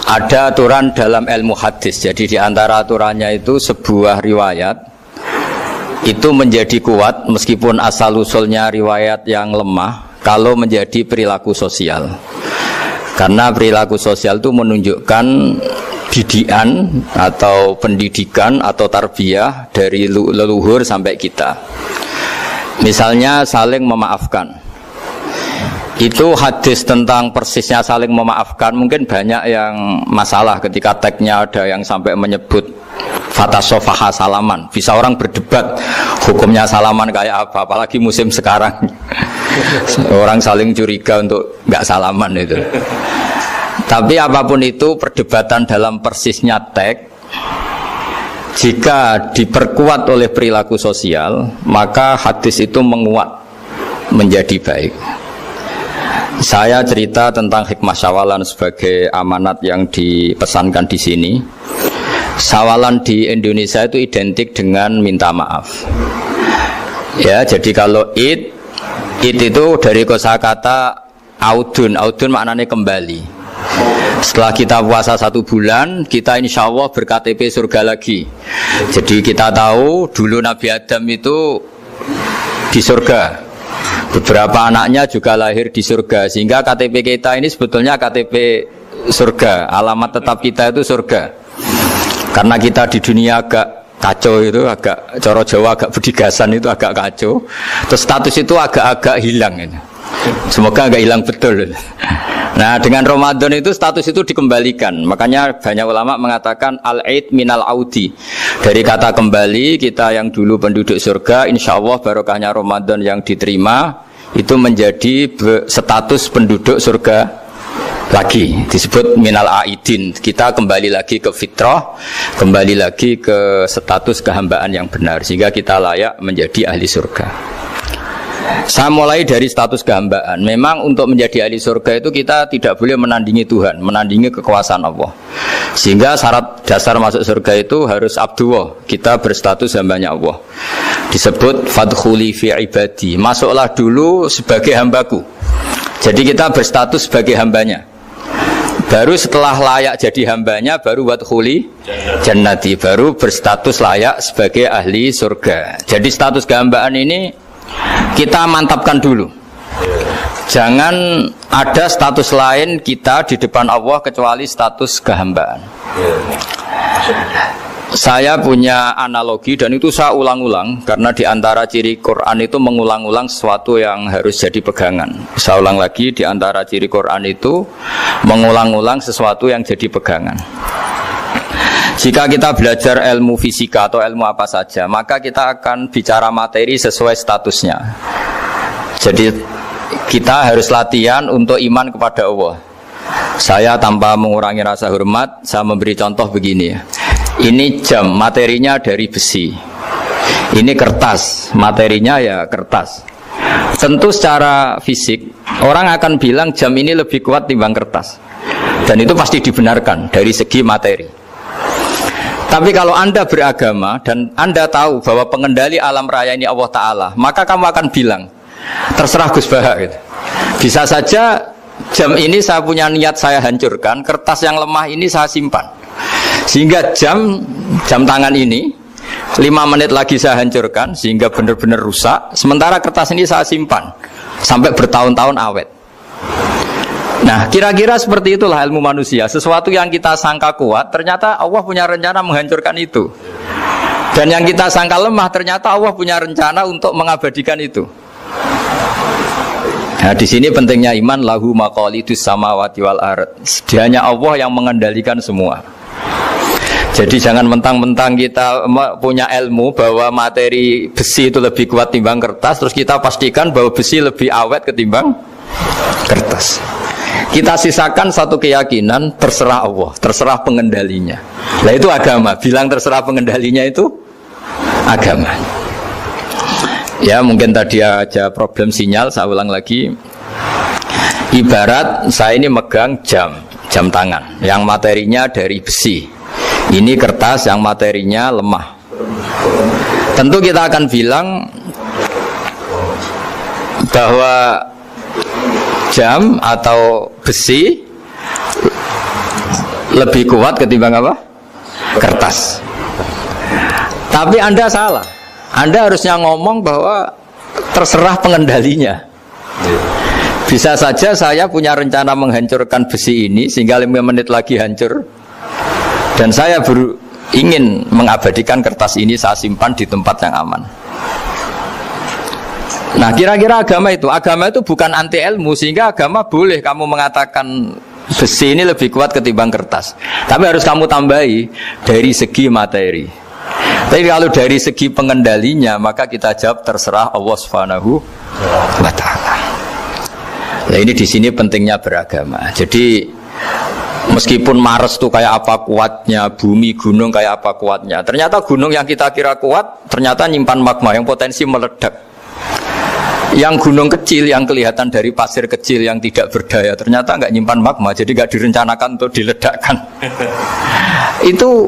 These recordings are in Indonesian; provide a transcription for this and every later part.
Ada aturan dalam ilmu hadis. Jadi di antara aturannya itu sebuah riwayat itu menjadi kuat meskipun asal-usulnya riwayat yang lemah kalau menjadi perilaku sosial. Karena perilaku sosial itu menunjukkan didikan atau pendidikan atau tarbiyah dari leluhur sampai kita. Misalnya saling memaafkan. Itu hadis tentang persisnya saling memaafkan mungkin banyak yang masalah ketika teksnya ada yang sampai menyebut fatasofaha salaman. Bisa orang berdebat hukumnya salaman kayak apa, apalagi musim sekarang. Orang saling curiga untuk nggak salaman itu. Tapi apapun itu perdebatan dalam persisnya teks, jika diperkuat oleh perilaku sosial, maka hadis itu menguat menjadi baik. Saya cerita tentang hikmah syawalan sebagai amanat yang dipesankan di sini. Syawalan di Indonesia itu identik dengan minta maaf. Ya, jadi kalau id itu dari kosakata audun maknanya kembali. Setelah kita puasa 1 bulan, kita insya Allah ber-KTP surga lagi. Jadi kita tahu dulu Nabi Adam itu di surga. Beberapa anaknya juga lahir di surga. Sehingga KTP kita ini sebetulnya KTP surga. Alamat tetap kita itu surga. Karena kita di dunia agak kacau itu, agak coro Jawa, agak bedigasan itu agak kacau. Terus status itu agak-agak hilang ini. Semoga agak hilang betul. Nah, dengan Ramadan itu status itu dikembalikan. Makanya banyak ulama mengatakan al-aid minal audi. Dari kata kembali, kita yang dulu penduduk surga, insya Allah barokahnya Ramadan yang diterima itu menjadi status penduduk surga lagi. Disebut minal aidin. Kita kembali lagi ke fitrah, kembali lagi ke status kehambaan yang benar, sehingga kita layak menjadi ahli surga. Saya mulai dari status kehambaan. Memang untuk menjadi ahli surga itu kita tidak boleh menandingi Tuhan, menandingi kekuasaan Allah. Sehingga syarat dasar masuk surga itu harus abdullah. Kita berstatus hambanya Allah. Disebut fadkhuli fi ibadi. Masuklah dulu sebagai hambaku. Jadi kita berstatus sebagai hambanya. Baru setelah layak jadi hambanya, baru wadkhuli jannati, baru berstatus layak sebagai ahli surga. Jadi status kehambaan ini kita mantapkan dulu. Jangan ada status lain kita di depan Allah kecuali status kehambaan. Saya punya analogi dan itu saya ulang-ulang karena di antara ciri Quran itu mengulang-ulang sesuatu yang harus jadi pegangan. Saya ulang lagi, di antara ciri Quran itu mengulang-ulang sesuatu yang jadi pegangan. Jika kita belajar ilmu fisika atau ilmu apa saja, maka kita akan bicara materi sesuai statusnya. Jadi kita harus latihan untuk iman kepada Allah. Saya tanpa mengurangi rasa hormat, saya memberi contoh begini. Ini jam, materinya dari besi. Ini kertas, materinya ya kertas. Tentu secara fisik, orang akan bilang jam ini lebih kuat timbang kertas. Dan itu pasti dibenarkan dari segi materi. Tapi kalau Anda beragama dan Anda tahu bahwa pengendali alam raya ini Allah Ta'ala, maka kamu akan bilang, terserah Gus Baha gitu. Bisa saja jam ini saya punya niat saya hancurkan, kertas yang lemah ini saya simpan. Sehingga jam tangan ini 5 menit lagi saya hancurkan sehingga benar-benar rusak. Sementara kertas ini saya simpan sampai bertahun-tahun awet. Nah, kira-kira seperti itulah ilmu manusia. Sesuatu yang kita sangka kuat, ternyata Allah punya rencana menghancurkan itu. Dan yang kita sangka lemah, ternyata Allah punya rencana untuk mengabadikan itu. Nah, di sini pentingnya iman, lahu maqalidus samawati wal ard. Hanya Allah yang mengendalikan semua. Jadi jangan mentang-mentang kita punya ilmu bahwa materi besi itu lebih kuat timbang kertas, terus kita pastikan bahwa besi lebih awet ketimbang kertas. Kita sisakan satu keyakinan, terserah Allah, terserah pengendalinya. Nah itu agama, bilang terserah pengendalinya itu agama. Ya mungkin tadi aja problem sinyal, saya ulang lagi. Ibarat saya ini megang jam tangan, yang materinya dari besi. Ini kertas yang materinya lemah. Tentu kita akan bilang bahwa jam atau besi lebih kuat ketimbang apa? Kertas. Tapi Anda salah. Anda harusnya ngomong bahwa terserah pengendalinya. Bisa saja saya punya rencana menghancurkan besi ini sehingga 5 menit lagi hancur, dan saya ingin mengabadikan kertas ini, saya simpan di tempat yang aman. Nah, kira-kira agama itu bukan anti ilmu, sehingga agama boleh kamu mengatakan besi ini lebih kuat ketimbang kertas. Tapi harus kamu tambahi dari segi materi. Tapi kalau dari segi pengendalinya, maka kita jawab terserah Allah Subhanahu wa Ta'ala. Nah, ini di sini pentingnya beragama. Jadi meskipun Mars itu kayak apa kuatnya, bumi gunung kayak apa kuatnya, ternyata gunung yang kita kira kuat ternyata nyimpan magma yang potensi meledak. Yang gunung kecil yang kelihatan dari pasir kecil yang tidak berdaya ternyata nggak nyimpan magma, jadi nggak direncanakan untuk diledakkan. Itu,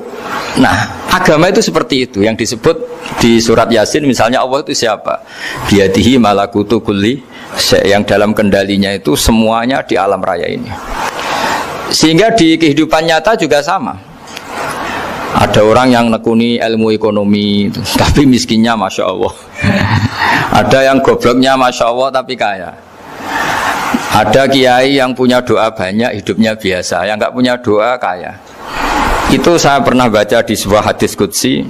nah agama itu seperti itu yang disebut di surat Yasin misalnya, Allah itu siapa? Biyadihi malakutu kulli, yang dalam kendalinya itu semuanya di alam raya ini. Sehingga di kehidupan nyata juga sama. Ada orang yang nekuni ilmu ekonomi tapi miskinnya Masya Allah. Ada yang gobloknya Masya Allah tapi kaya. Ada kiai yang punya doa banyak, hidupnya biasa. Yang nggak punya doa kaya. Itu saya pernah baca di sebuah hadis qudsi.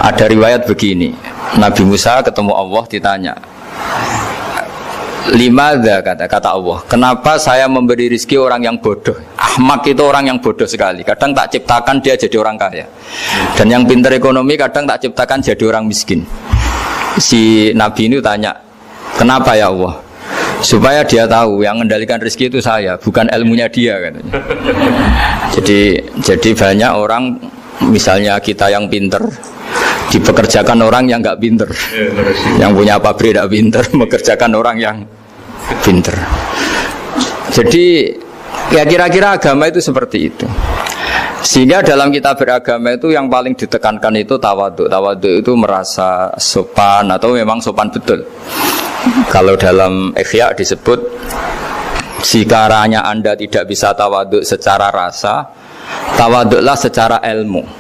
Ada riwayat begini, Nabi Musa ketemu Allah, ditanya, limadza, kata Allah, kenapa saya memberi rezeki orang yang bodoh? Ahmak itu orang yang bodoh sekali. Kadang tak ciptakan dia jadi orang kaya, dan yang pintar ekonomi kadang tak ciptakan jadi orang miskin. Si Nabi ini tanya, kenapa ya Allah? Supaya dia tahu yang mengendalikan rezeki itu saya, bukan ilmunya dia, katanya. Jadi banyak orang, misalnya kita yang pintar dipekerjakan orang yang nggak pinter, yang punya pabrik tidak pinter, mengerjakan orang yang pinter. Jadi ya kira-kira agama itu seperti itu. Sehingga dalam kita beragama itu yang paling ditekankan itu tawadhu. Tawadhu itu merasa sopan atau memang sopan betul. Kalau dalam Ihya disebut, sekiranya Anda tidak bisa tawadhu secara rasa, tawadhulah secara ilmu.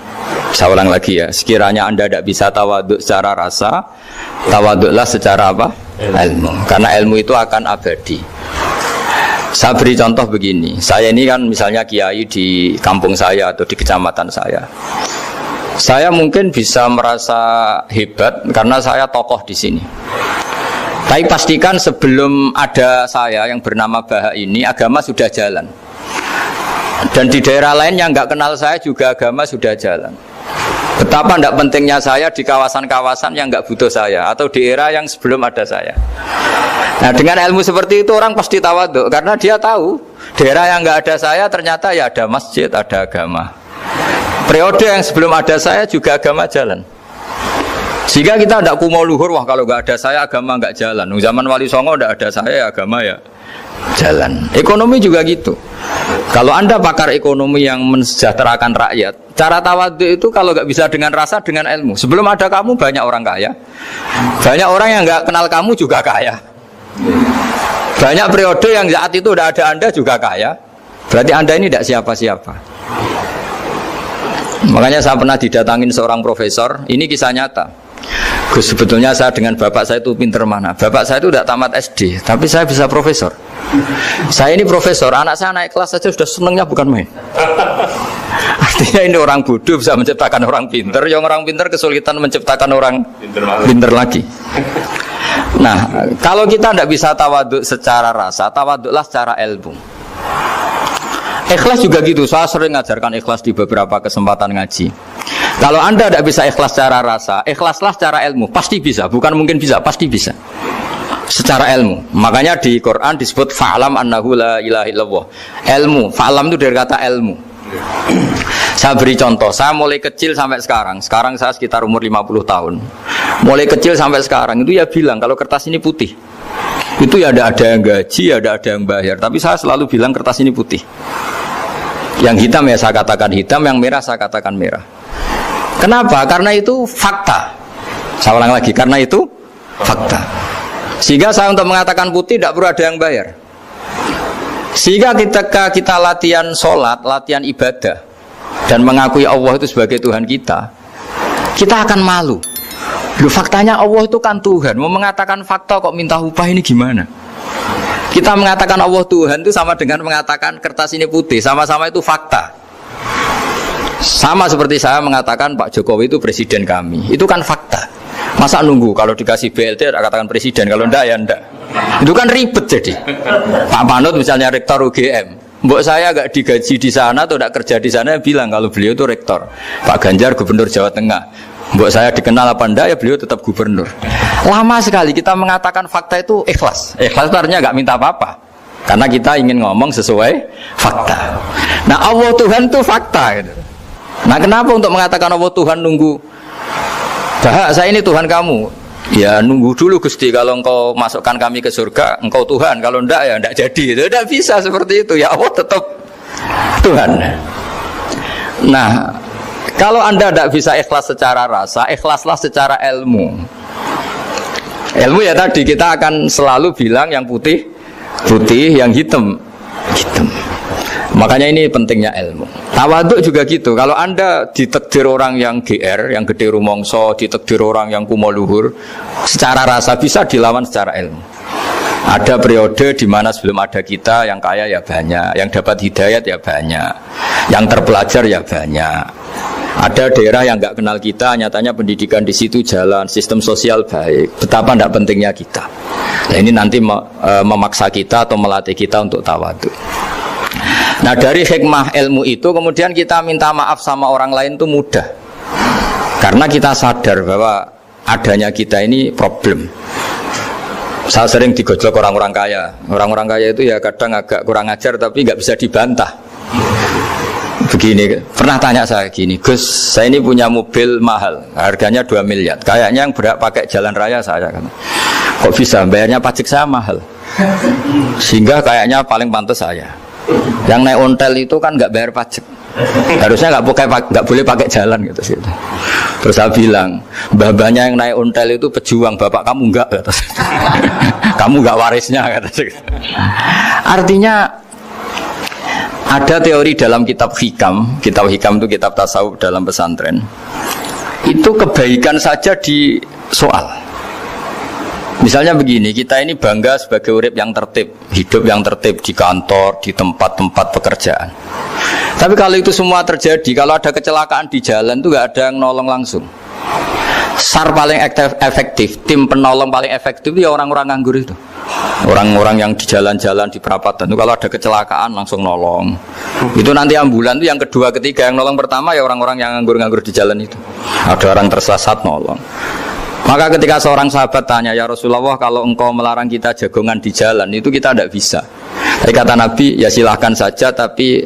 Saya ulang lagi ya, sekiranya Anda tidak bisa tawadhu secara rasa, tawadhulah secara apa? Ilmu. Karena ilmu itu akan abadi. Saya beri contoh begini, saya ini kan misalnya kiai di kampung saya atau di kecamatan saya. Saya mungkin bisa merasa hebat karena saya tokoh di sini. Tapi pastikan sebelum ada saya yang bernama Baha ini, agama sudah jalan. Dan di daerah lain yang nggak kenal saya juga agama sudah jalan. Betapa tidak pentingnya saya di kawasan-kawasan yang nggak butuh saya, atau di era yang sebelum ada saya. Nah, dengan ilmu seperti itu orang pasti tawadhu, karena dia tahu daerah yang nggak ada saya ternyata ya ada masjid, ada agama. Periode yang sebelum ada saya juga agama jalan. Sehingga kita tidak kumo luhur, wah kalau nggak ada saya agama nggak jalan. Zaman Wali Songo tidak ada saya agama ya jalan. Ekonomi juga gitu. Kalau Anda pakar ekonomi yang mensejahterakan rakyat, cara tawadhu itu kalau nggak bisa dengan rasa, dengan ilmu. Sebelum ada kamu banyak orang kaya, banyak orang yang nggak kenal kamu juga kaya, banyak periode yang saat itu udah ada Anda juga kaya. Berarti Anda ini tidak siapa-siapa. Makanya saya pernah didatangin seorang profesor. Ini kisah nyata. Gus, sebetulnya saya dengan bapak saya itu pinter mana? Bapak saya itu tidak tamat SD, tapi saya bisa profesor. Saya ini profesor, anak saya naik kelas saja sudah senengnya bukan main. Artinya ini orang bodoh bisa menciptakan orang pinter, yang orang pinter kesulitan menciptakan orang pinter lagi. Nah, kalau kita tidak bisa tawadhu secara rasa, tawadhulah secara ilmu. Ikhlas juga gitu, saya sering ngajarkan ikhlas di beberapa kesempatan ngaji. Kalau Anda tidak bisa ikhlas secara rasa, ikhlaslah secara ilmu, pasti bisa, bukan mungkin bisa, pasti bisa. Secara ilmu. Makanya di Quran disebut fa'lam annahu la ilaha illallah. Ilmu, fa'lam itu dari kata ilmu. Saya beri contoh, saya mulai kecil sampai sekarang saya sekitar umur 50 tahun. Mulai kecil sampai sekarang itu ya bilang kalau kertas ini putih. Itu ya ada yang gaji, ada yang bayar, tapi saya selalu bilang kertas ini putih. Yang hitam ya saya katakan hitam, yang merah saya katakan merah. Kenapa? Karena itu fakta. Saya ulang lagi, karena itu fakta. Sehingga saya untuk mengatakan putih tidak perlu ada yang bayar. Sehingga ketika kita latihan sholat, latihan ibadah dan mengakui Allah itu sebagai Tuhan kita, kita akan malu. Loh, faktanya Allah itu kan Tuhan. Mau mengatakan fakta kok minta upah, ini gimana? Kita mengatakan Allah Tuhan itu sama dengan mengatakan kertas ini putih. Sama-sama itu fakta. Sama seperti saya mengatakan Pak Jokowi itu presiden kami. Itu kan fakta. Masa nunggu kalau dikasih BLT katakan presiden, kalau enggak ya enggak. Itu kan ribet jadi. Pak Manut misalnya rektor UGM, mbok saya agak digaji di sana atau tidak kerja di sana, bilang kalau beliau itu rektor. Pak Ganjar gubernur Jawa Tengah, mbok saya dikenal apa enggak, ya beliau tetap gubernur. Lama sekali kita mengatakan fakta itu ikhlas. Ikhlas itu artinya enggak minta apa-apa, karena kita ingin ngomong sesuai fakta. Nah Allah Tuhan itu fakta gitu. Nah kenapa untuk mengatakan Allah Tuhan nunggu? Bah, saya ini Tuhan kamu. Ya nunggu dulu Gusti, kalau engkau masukkan kami ke surga, engkau Tuhan, kalau enggak ya enggak jadi. Itu tidak bisa seperti itu. Ya Allah tetap Tuhan. Nah, kalau Anda tidak bisa ikhlas secara rasa, ikhlaslah secara ilmu. Ilmu ya tadi kita akan selalu bilang yang putih putih, yang hitam hitam. Makanya ini pentingnya ilmu. Tawaduk juga gitu. Kalau Anda ditakdir orang yang GR, yang gede rumongso, ditakdir orang yang kumo luhur, secara rasa bisa dilawan secara ilmu. Ada periode di mana sebelum ada kita, yang kaya ya banyak, yang dapat hidayat ya banyak, yang terpelajar ya banyak. Ada daerah yang nggak kenal kita, nyatanya pendidikan di situ jalan, sistem sosial baik. Betapa tidak pentingnya kita. Nah, ini nanti memaksa kita atau melatih kita untuk tawaduk. Nah dari hikmah ilmu itu kemudian kita minta maaf sama orang lain itu mudah, karena kita sadar bahwa adanya kita ini problem. Saya sering digojlok orang-orang kaya. Orang-orang kaya itu ya kadang agak kurang ajar tapi nggak bisa dibantah. Begini, pernah tanya saya gini, Gus, saya ini punya mobil mahal, harganya 2 miliar. Kayaknya yang berak pakai jalan raya saya kan. Kok bisa bayarnya pajak saya mahal? Sehingga kayaknya paling pantas saya. Yang naik ontel itu kan nggak bayar pajak, harusnya nggak boleh pakai jalan gitu sih. Terus saya bilang, mbah-mbahnya yang naik ontel itu pejuang, bapak kamu enggak, kata saya. Kamu nggak warisnya, kata saya. Artinya ada teori dalam kitab hikam itu kitab tasawuf dalam pesantren. Itu kebaikan saja di soal. Misalnya begini, kita ini bangga sebagai urip yang tertib, hidup yang tertib di kantor, di tempat-tempat pekerjaan. Tapi kalau itu semua terjadi, kalau ada kecelakaan di jalan itu nggak ada yang nolong langsung. SAR paling efektif, tim penolong paling efektif itu ya orang-orang nganggur itu. Orang-orang yang di jalan-jalan di perapatan itu kalau ada kecelakaan langsung nolong. Itu nanti ambulan itu yang kedua, ketiga, yang nolong pertama ya orang-orang yang nganggur-nganggur di jalan itu. Ada orang tersesat nolong. Maka ketika seorang sahabat tanya, ya Rasulullah, kalau engkau melarang kita jagongan di jalan, itu kita tidak bisa. Tapi kata Nabi, ya silahkan saja, tapi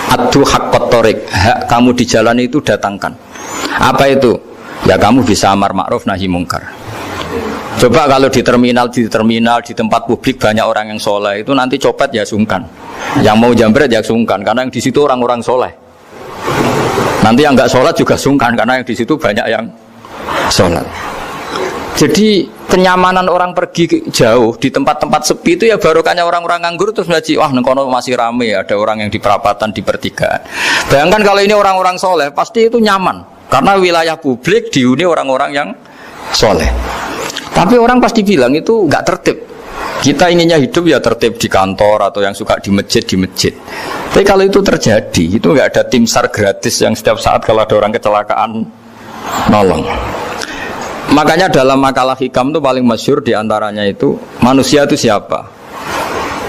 adu haqqat thoriq, hak kamu di jalan itu datangkan. Apa itu? Ya kamu bisa amar ma'ruf nahi mungkar. Coba kalau di terminal, di tempat publik banyak orang yang soleh, itu nanti copet ya sungkan. Yang mau jambret ya sungkan, karena yang di situ orang-orang soleh. Nanti yang nggak sholat juga sungkan, karena yang di situ banyak yang sholat. Jadi kenyamanan orang pergi jauh di tempat-tempat sepi itu ya barokahnya orang-orang nganggur terus ngaji, wah nengkono masih rame, ada orang yang di perapatan, di pertigaan. Bayangkan kalau ini orang-orang soleh, pasti itu nyaman karena wilayah publik dihuni orang-orang yang soleh. Tapi orang pasti bilang itu nggak tertib. Kita inginnya hidup ya tertib di kantor atau yang suka di masjid. Tapi kalau itu terjadi, itu nggak ada tim SAR gratis yang setiap saat kalau ada orang kecelakaan nolong. Makanya dalam makalah hikam itu paling masyhur diantaranya itu, manusia itu siapa?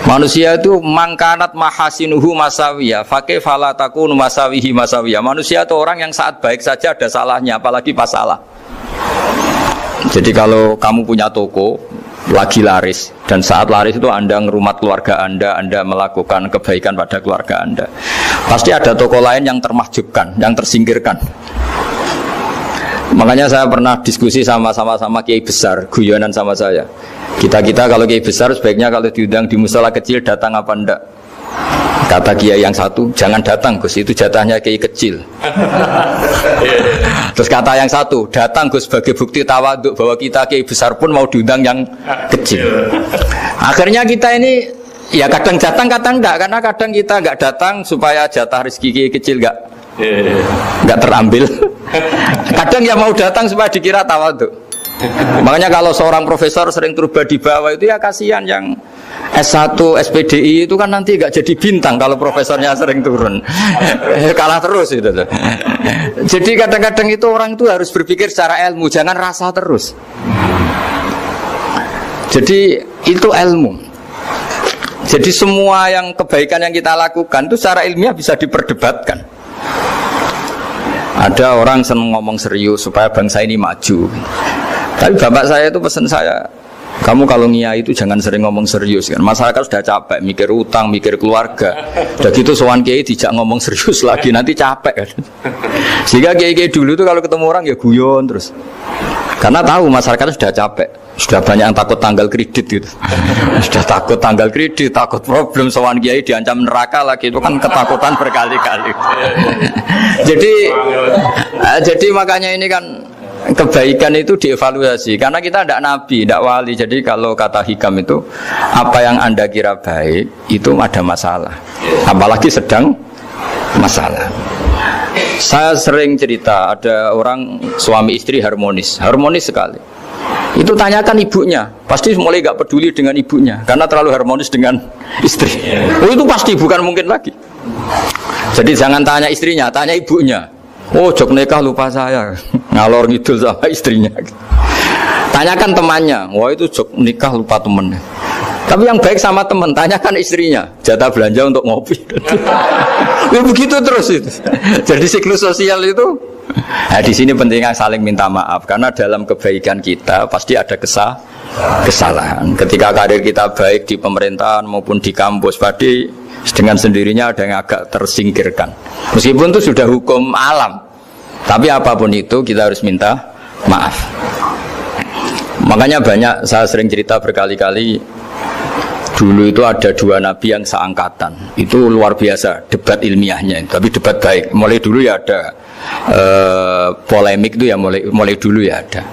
Manusia itu mangkanat mahasinuhu masawiyah, fakih falatakun masawihi masawiyah. Manusia itu orang yang saat baik saja ada salahnya, apalagi pas salah. Jadi kalau kamu punya toko lagi laris, dan saat laris itu Anda ngerumat keluarga Anda melakukan kebaikan pada keluarga Anda, pasti ada toko lain yang termahjubkan, yang tersingkirkan. Makanya saya pernah diskusi sama kiai besar, guyonan sama saya. Kita kalau kiai besar sebaiknya kalau diundang di musala kecil datang apa enggak? Kata kiai yang satu, jangan datang Gus, itu jatahnya kiai kecil. Terus kata yang satu, datang Gus sebagai bukti tawaduk bahwa kita kiai besar pun mau diundang yang kecil. Akhirnya kita ini ya kadang datang kadang enggak, karena kadang kita enggak datang supaya jatah rezeki kecil enggak terambil. Kadang ya mau datang supaya dikira tawadhu. Makanya kalau seorang profesor sering terubah di bawah itu ya kasihan yang S1, SPDI itu kan nanti enggak jadi bintang kalau profesornya sering turun. Kalah terus itu. Jadi kadang-kadang itu orang itu harus berpikir secara ilmu, jangan rasa terus. Jadi itu ilmu. Jadi semua yang kebaikan yang kita lakukan itu secara ilmiah bisa diperdebatkan. Ada orang senang ngomong serius supaya bangsa ini maju. Tapi bapak saya itu pesan saya, kamu kalau ngiyai itu jangan sering ngomong serius kan. Masyarakat sudah capek mikir utang, mikir keluarga. Udah gitu sowan kiai dijak ngomong serius lagi nanti capek kan. Sehingga kiai-kiai dulu itu kalau ketemu orang ya guyon terus. Karena tahu masyarakat sudah capek. Sudah banyak yang takut tanggal kredit gitu. Sudah takut tanggal kredit, takut problem sowan kiai diancam neraka lagi, itu kan ketakutan berkali-kali. Jadi makanya ini kan kebaikan itu dievaluasi karena kita tidak nabi, tidak wali. Jadi kalau kata hikam itu apa yang Anda kira baik itu ada masalah. Apalagi sedang masalah. Saya sering cerita ada orang suami istri harmonis sekali. Itu tanyakan ibunya, pasti mulai gak peduli dengan ibunya karena terlalu harmonis dengan istri. Oh itu pasti bukan mungkin lagi. Jadi jangan tanya istrinya, tanya ibunya. Oh jok nikah lupa saya, ngalor ngidul sama istrinya. Tanyakan temannya, wah itu jok nikah lupa temennya. Tapi yang baik sama teman, tanyakan istrinya, jatah belanja untuk ngopi. Ya begitu terus itu. Jadi siklus sosial itu. Nah, di sini pentingnya saling minta maaf karena dalam kebaikan kita pasti ada kesalahan. Ketika karir kita baik di pemerintahan maupun di kampus, pasti dengan sendirinya ada yang agak tersingkirkan. Meskipun itu sudah hukum alam, tapi apapun itu kita harus minta maaf. Makanya banyak saya sering cerita berkali-kali. Dulu itu ada dua nabi yang seangkatan. Itu luar biasa debat ilmiahnya, tapi debat baik. Mulai dulu ya ada polemik itu ya mulai dulu ya ada.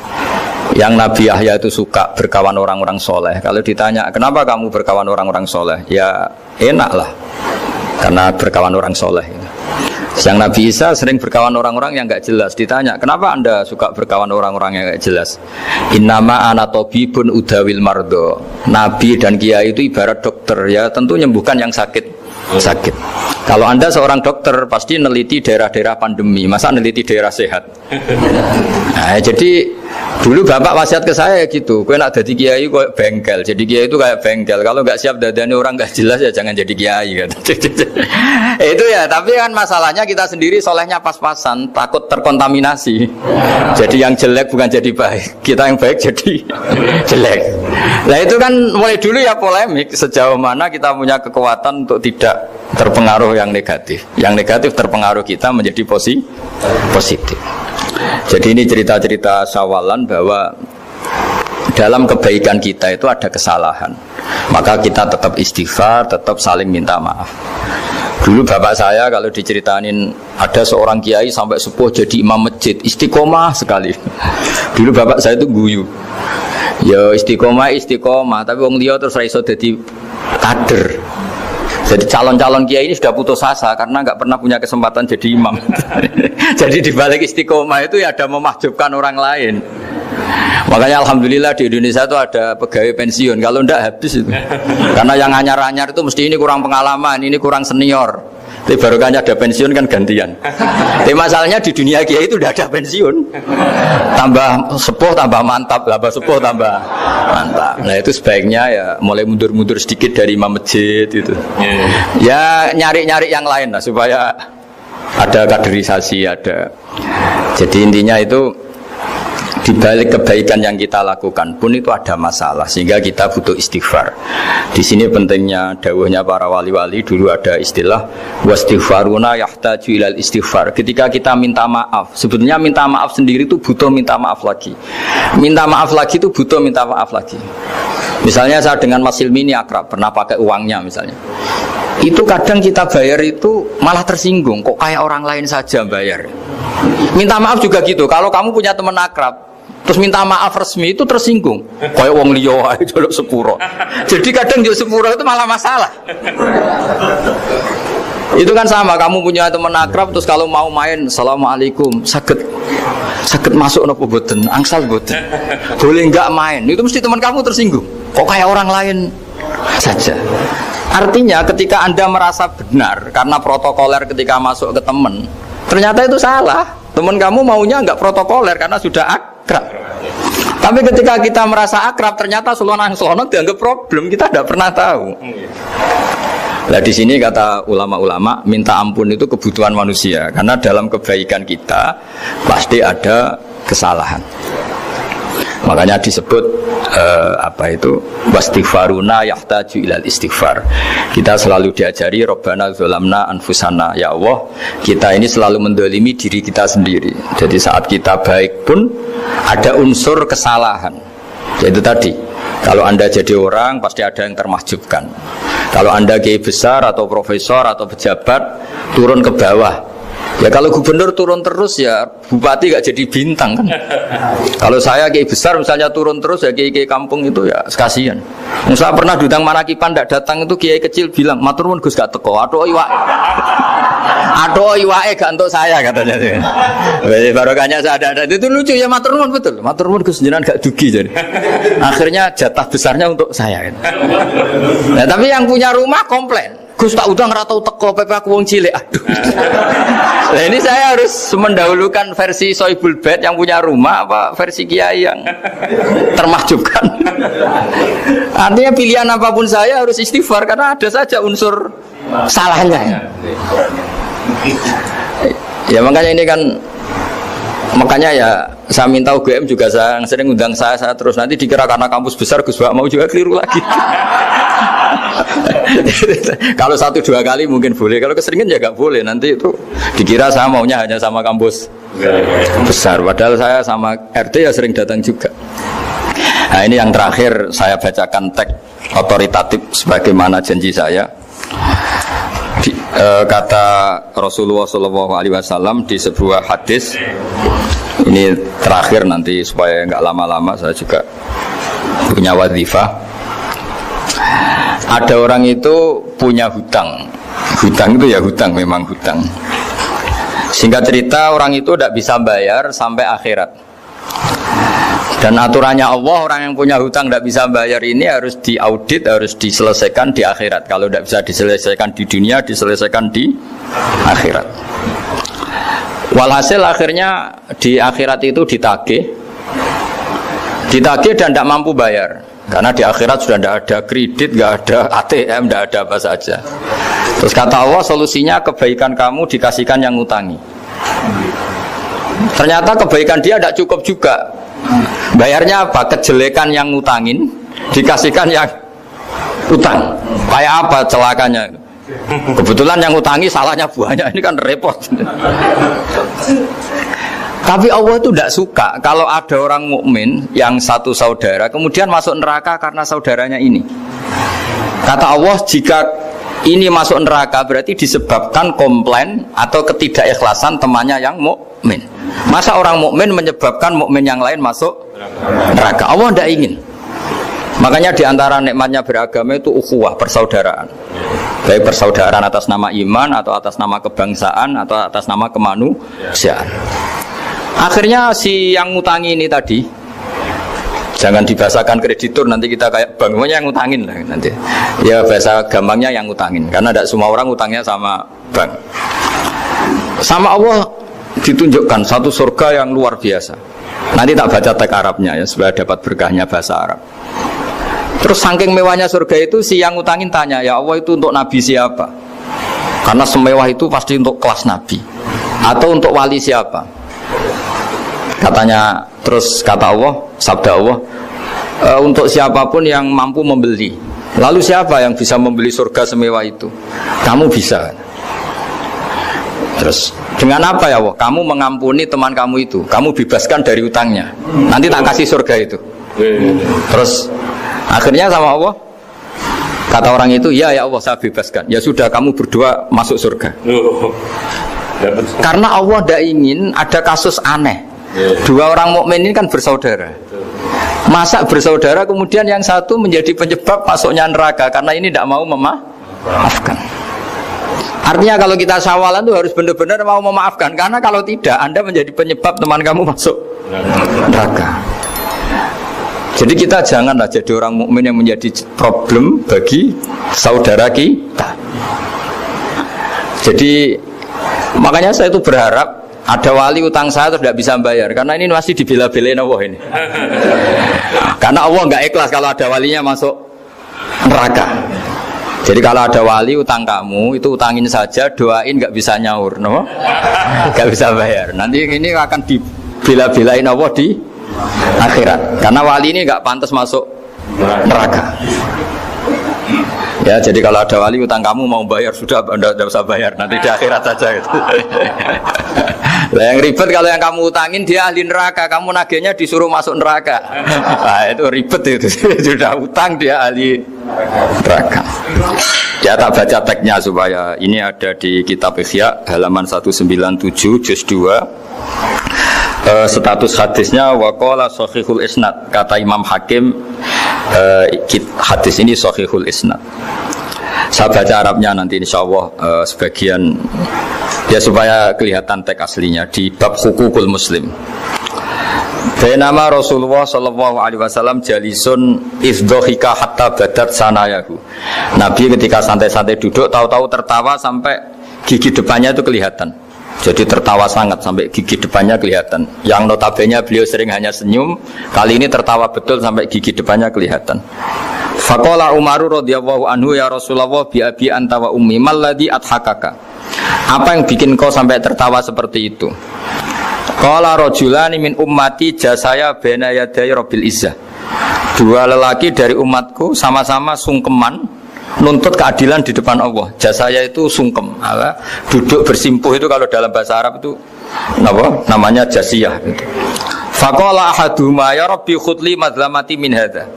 Yang Nabi Yahya itu suka berkawan orang-orang soleh. Kalau ditanya kenapa kamu berkawan orang-orang soleh, ya enak lah karena berkawan orang soleh. Yang Nabi Isa sering berkawan orang-orang yang enggak jelas. Ditanya kenapa anda suka berkawan orang-orang yang enggak jelas, innama ana tabibun udawil mardo. Nabi dan kiai itu ibarat dokter, ya tentu menyembuhkan yang sakit. Kalau anda seorang dokter pasti neliti daerah-daerah pandemi, masa neliti daerah sehat. Nah, jadi dulu bapak wasiat ke saya gitu, kowe nak jadi kiai kok bengkel. Jadi kiai itu kayak bengkel, kalau nggak siap dadani orang nggak jelas ya jangan jadi kiai kan. Itu ya, tapi kan masalahnya kita sendiri solehnya pas-pasan, takut terkontaminasi. Jadi yang jelek bukan jadi baik, kita yang baik jadi jelek. Nah itu kan mulai dulu ya polemik sejauh mana kita punya kekuatan untuk tidak terpengaruh yang negatif. Yang negatif terpengaruh kita menjadi positif. Jadi ini cerita-cerita sawalan bahwa dalam kebaikan kita itu ada kesalahan. Maka kita tetap istighfar, tetap saling minta maaf. Dulu bapak saya kalau diceritain ada seorang kiai sampai sepuh jadi imam masjid, istiqomah sekali. Dulu bapak saya itu guyu. Ya istiqomah, tapi wong liya terus ra iso dadi kader. Jadi calon-calon kiai ini sudah putus asa karena nggak pernah punya kesempatan jadi imam. Jadi di balik istiqomah itu ya ada memahjubkan orang lain. Makanya alhamdulillah di Indonesia itu ada pegawai pensiun. Kalau enggak habis itu. Karena yang anyar-anyar itu mesti ini kurang pengalaman, ini kurang senior. Tapi barokahnya ada pensiun kan gantian. Tapi masalahnya di dunia kiai itu udah ada pensiun. Tambah sepuh tambah mantap, tambah sepuh tambah mantap. Nah itu sebaiknya ya mulai mundur-mundur sedikit dari imam masjid itu. Ya nyari-nyari yang lain lah supaya ada kaderisasi, ada. Jadi intinya itu di balik kebaikan yang kita lakukan pun itu ada masalah sehingga kita butuh istighfar. Di sini pentingnya dawuhnya para wali-wali, dulu ada istilah wastighfaruna yahtaju ilal istighfar. Ketika kita minta maaf, sebetulnya minta maaf sendiri itu butuh minta maaf lagi. Minta maaf lagi itu butuh minta maaf lagi. Misalnya saya dengan Mas Hilmi ini akrab, pernah pakai uangnya misalnya. Itu kadang kita bayar itu malah tersinggung, kok kayak orang lain saja bayar. Minta maaf juga gitu. Kalau kamu punya teman akrab, terus minta maaf resmi itu tersinggung. Kayak wong liya ae jaluk sepuro. Jadi kadang jaluk sepuro itu malah masalah. Itu kan sama, kamu punya teman akrab terus kalau mau main assalamualaikum, sakit masuk napa boten, angsal boten. Boleh enggak main? Itu mesti teman kamu tersinggung. Kok kayak orang lain saja. Artinya ketika Anda merasa benar karena protokoler ketika masuk ke teman, ternyata itu salah. Teman kamu maunya enggak protokoler karena sudah akrab. Tapi ketika kita merasa akrab, ternyata selonang-selonang dianggap problem, kita tidak pernah tahu. Nah di sini kata ulama-ulama, minta ampun itu kebutuhan manusia, karena dalam kebaikan kita pasti ada kesalahan. Makanya disebut wastighfaruna yahtaju ilal istighfar. Kita selalu diajari Rabbana zalamna anfusana, ya Allah, kita ini selalu mendolimi diri kita sendiri. Jadi saat kita baik pun ada unsur kesalahan. Yaitu tadi, kalau Anda jadi orang pasti ada yang termahjubkan. Kalau Anda kiai besar atau profesor atau pejabat turun ke bawah, ya kalau gubernur turun terus ya bupati gak jadi bintang kan. Kalau saya kiai besar misalnya turun terus ya kiai kampung itu ya kasihan. Saya pernah diundang Manakipan tidak datang itu kiai kecil bilang matur nuwun Gus gak teko. Aduh iwake gak untuk saya katanya. Barokahnya saya ada itu lucu ya, matur nuwun betul. Matur nuwun Gus jenengan gak dugi jadi. Akhirnya jatah besarnya untuk saya. Nah, tapi yang punya rumah komplain. Gus tak udang ratau teko PP aku wong cilik. Aduh. Nah, ini saya harus mendahulukan versi Soibul Bait yang punya rumah apa versi kiai yang termahjubkan. Artinya pilihan apapun saya harus istighfar karena ada saja unsur salahnya. Ya makanya ini kan, makanya ya saya minta UGM juga saya sering undang saya terus, nanti dikira karena kampus besar Gus Bak mau juga keliru lagi. Kalau 1-2 kali mungkin boleh, kalau keseringan ya gak boleh, nanti itu dikira saya maunya hanya sama kampus besar, padahal saya sama RT ya sering datang juga. Nah ini yang terakhir saya bacakan teks otoritatif sebagaimana janji saya. Kata Rasulullah SAW di sebuah hadis, ini terakhir nanti supaya nggak lama-lama saya juga punya wadhifah. Ada orang itu punya hutang itu ya hutang, memang hutang. Singkat cerita orang itu tidak bisa bayar sampai akhirat. Dan aturannya Allah, orang yang punya hutang tidak bisa bayar ini harus diaudit, harus diselesaikan di akhirat. Kalau tidak bisa diselesaikan di dunia, diselesaikan di akhirat. Walhasil akhirnya di akhirat itu ditagih dan tidak mampu bayar. Karena di akhirat sudah tidak ada kredit, tidak ada ATM, tidak ada apa saja. Terus kata Allah, solusinya kebaikan kamu dikasihkan yang ngutangi. Ternyata kebaikan dia tidak cukup juga. Bayarnya apa? Kejelekan yang ngutangin dikasihkan yang utang. Kayak apa celakanya? Kebetulan yang ngutangi salahnya banyak, ini kan repot. Tapi Allah itu tidak suka kalau ada orang mukmin yang satu saudara kemudian masuk neraka karena saudaranya ini. Kata Allah, jika ini masuk neraka berarti disebabkan komplain atau ketidakikhlasan temannya yang mukmin. Masa orang mukmin menyebabkan mukmin yang lain masuk neraka? Allah tidak ingin. Makanya diantara nikmatnya beragama itu ukhuwah, persaudaraan. Baik persaudaraan atas nama iman atau atas nama kebangsaan atau atas nama kemanusiaan. Akhirnya si yang ngutangi ini tadi, jangan dibahasakan kreditur, nanti kita kayak bank, yang ngutangin lah nanti. Ya bahasa gampangnya yang ngutangin, karena tidak semua orang ngutangnya sama bank. Sama Allah ditunjukkan satu surga yang luar biasa. Nanti tak baca teks Arabnya ya supaya dapat berkahnya bahasa Arab. Terus saking mewahnya surga itu, si yang ngutangin tanya, ya Allah itu untuk nabi siapa? Karena semewah itu pasti untuk kelas nabi. Atau untuk wali siapa? Katanya, terus kata Allah, sabda Allah, untuk siapapun yang mampu membeli. Lalu siapa yang bisa membeli surga semewah itu? Kamu bisa. Terus dengan apa ya Allah? Kamu mengampuni teman kamu itu, kamu bebaskan dari utangnya. Nanti tak kasih surga itu. Terus akhirnya sama Allah, kata orang itu, ya Allah saya bebaskan. Ya sudah, kamu berdua masuk surga. Karena Allah tidak ingin ada kasus aneh. Dua orang mukmin ini kan bersaudara. Masa bersaudara kemudian yang satu menjadi penyebab masuknya neraka karena ini tidak mau memaafkan. Artinya kalau kita syawalan itu harus benar-benar mau memaafkan, karena kalau tidak Anda menjadi penyebab teman kamu masuk neraka. Jadi kita janganlah jadi orang mukmin yang menjadi problem bagi saudara kita. Jadi makanya saya itu berharap ada wali utang saya terus tidak bisa bayar, karena ini masih dibela-belain Allah ini. Karena Allah nggak ikhlas kalau ada walinya masuk neraka. Jadi kalau ada wali utang kamu itu utangin saja, doain nggak bisa nyaur, no? Nggak bisa bayar. Nanti ini akan dibela-belain Allah di akhirat. Karena wali ini nggak pantas masuk neraka. Ya, jadi kalau ada wali utang kamu mau bayar sudah, Anda tidak usah bayar, nanti di akhirat saja itu. Lah yang ribet kalau yang kamu utangin dia ahli neraka, kamu nagihnya disuruh masuk neraka. Nah, itu ribet itu. Sudah utang dia ahli neraka. Ya, tak baca teksnya supaya ini ada di kitab Ihya halaman 197 juz 2. Status hadisnya waqala sahihul isnad, kata Imam Hakim, hadis ini sahihul isnad. Saya baca Arabnya nanti insyaallah sebagian ya supaya kelihatan teks aslinya di bab hukukul muslim. Bainama Rasulullah sallallahu alaihi wasallam jalisun izdhika hatta badat sanayahu. Nabi ketika santai-santai duduk tahu-tahu tertawa sampai gigi depannya itu kelihatan. Jadi tertawa sangat sampai gigi depannya kelihatan. Yang notabene beliau sering hanya senyum, kali ini tertawa betul sampai gigi depannya kelihatan. Faqala Umaru radhiyallahu anhu ya Rasulullah bi abi anta wa ummi malladhi adhakaka. Apa yang bikin kau sampai tertawa seperti itu? Qala rajulani min ummati jasaya baina yaday rabbil izzah. Dua lelaki dari umatku sama-sama sungkeman nuntut keadilan di depan Allah. Jasaya itu sungkem, duduk bersimpuh itu kalau dalam bahasa Arab itu namanya jasiyah. Faqala ahaduhuma ya rabbi khudli madlamati min hadza.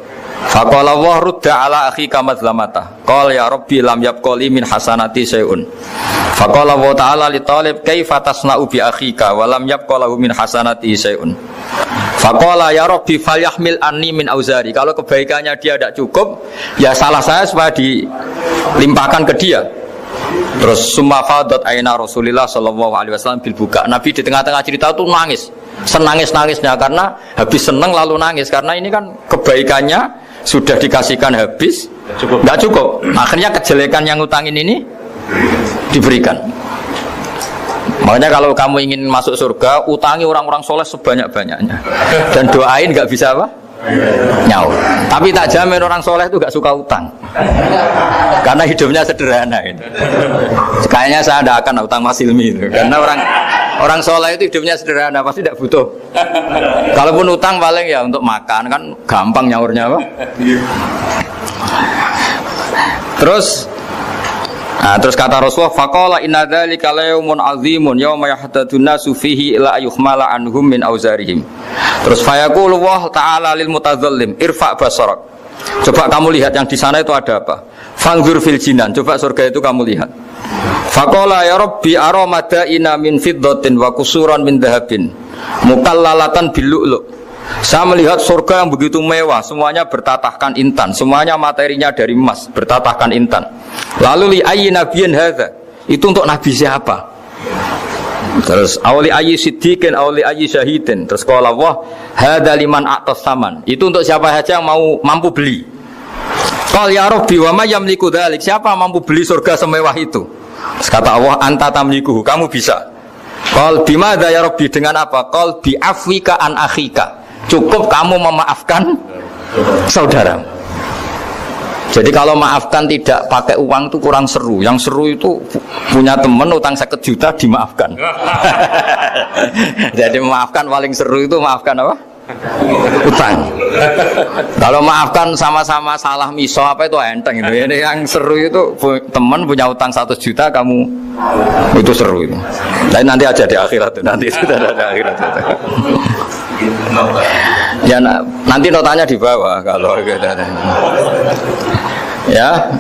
Faqala wa rudda ala akhika madlamata. Qala ya rabbi lam yabqali min hasanati syai'un. Faqala wa ta'ala li talib kaifa tasna'u bi akhika wa lam yabqalahu min hasanati syai'un. Faqala ya rabbi falyahmil anni min auzari. Kalau kebaikannya dia tidak cukup, ya salah saya supaya dilimpahkan ke dia. Terus summa fadat aina Rasulillah sallallahu alaihi wasallam bil buka. Nabi di tengah-tengah cerita itu nangis. Senangis-nangisnya karena habis seneng lalu nangis karena ini kan kebaikannya sudah dikasihkan habis, enggak cukup. Akhirnya kejelekan yang utangin ini diberikan. Makanya kalau kamu ingin masuk surga, utangi orang-orang soleh sebanyak-banyaknya. Dan doain nggak bisa apa? Nyaur. Tapi tak jamin orang soleh itu nggak suka utang. Karena hidupnya sederhana itu. Kayaknya saya tidak akan utang Mas Ilmi itu. Karena orang soleh itu hidupnya sederhana, pasti tidak butuh. Kalaupun utang paling ya untuk makan, kan gampang nyaurnya apa? Terus kata Rasulullah, faqala inna dzalika yaumun azimun yauma yahtadun nasu fihi ila yuhmala anhum min auzarihim. Terus fayaqulu wa ta'ala lil mutadzallim irfa basarak. Coba kamu lihat yang di sana itu ada apa? Fanzur fil jinan, coba surga itu kamu lihat. Faqala ya rabbi ara madaina min fiddatin wa kusuran min dhahabin mukallalatan bil lu'lu'. Saya melihat surga yang begitu mewah, semuanya bertatahkan intan, semuanya materinya dari emas, bertatahkan intan. Lalu li ayyi nabiyyin hadza? Itu untuk nabi siapa? Terus awli ayyi siddiqin awli ayyi syahidin. Terus qala Allah hadza liman a'tas saman. Itu untuk siapa saja yang mampu beli. Qal ya rabbi wa may yamliku dzalik? Siapa mampu beli surga semewah itu? Terus kata Allah anta tamliku, kamu bisa. Qal bimadza ya rabbi, dengan apa? Qal bi afwika an akhika. Cukup kamu memaafkan saudara. Jadi kalau maafkan tidak pakai uang itu kurang seru. Yang seru itu punya teman utang 1 juta dimaafkan. Jadi memaafkan paling seru itu maafkan apa? Utang. Kalau maafkan sama-sama salah miso apa itu enteng itu. Ini yang seru itu teman punya utang 1 juta kamu itu seru itu. Tapi nanti aja di akhirat itu, nanti itu ada di akhirat itu. Ya nanti notanya di bawah kalau gitu. Ya,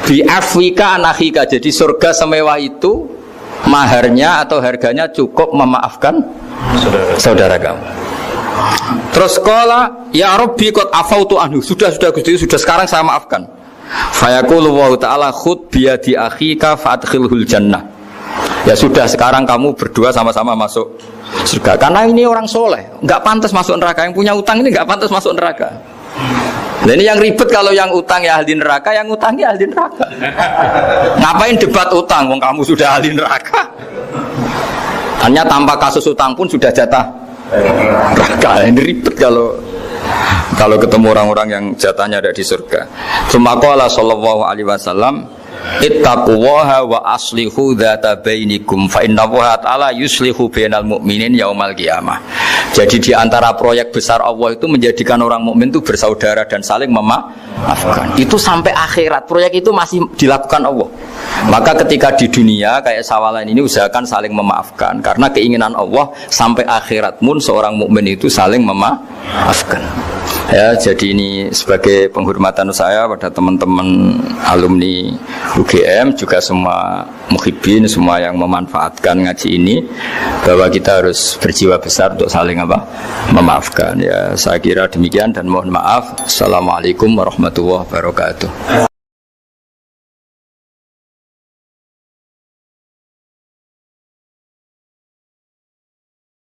bi afwika anakhika. Jadi surga semewah itu maharnya atau harganya cukup memaafkan saudara kamu. Terus qala ya Rabbi qad afautu anhu, sudah Gusti, sudah sekarang saya maafkan. Fayaqulu wa ta'ala khud biyadi akhika fa'adkhilhul jannah. Ya sudah, sekarang kamu berdua sama-sama masuk surga. Karena ini orang soleh, nggak pantas masuk neraka. Yang punya utang ini nggak pantas masuk neraka. Nah ini yang ribet kalau yang utang ya ahli neraka, yang utangnya ahli neraka. Ngapain debat utang? Wong kamu sudah ahli neraka. Hanya tanpa kasus utang pun sudah jatah neraka. Ini ribet kalau ketemu orang-orang yang jatahnya ada di surga. Tsumma sallallahu alaihi wasallam, ittaqullaha wa aslihu dzata bainikum fa innallaha ta'ala yuslihu bainal mu'minin yaumal qiyamah. Jadi di antara proyek besar Allah itu menjadikan orang mukmin itu bersaudara dan saling memaafkan. Itu sampai akhirat proyek itu masih dilakukan Allah. Maka ketika di dunia kayak sawalan ini usahakan saling memaafkan, karena keinginan Allah sampai akhirat pun seorang mukmin itu saling memaafkan. Ya, jadi ini sebagai penghormatan saya pada teman-teman alumni UGM, juga semua muhibbin, semua yang memanfaatkan ngaji ini, bahwa kita harus berjiwa besar untuk saling memaafkan. Ya, saya kira demikian dan mohon maaf. Assalamualaikum warahmatullahi wabarakatuh.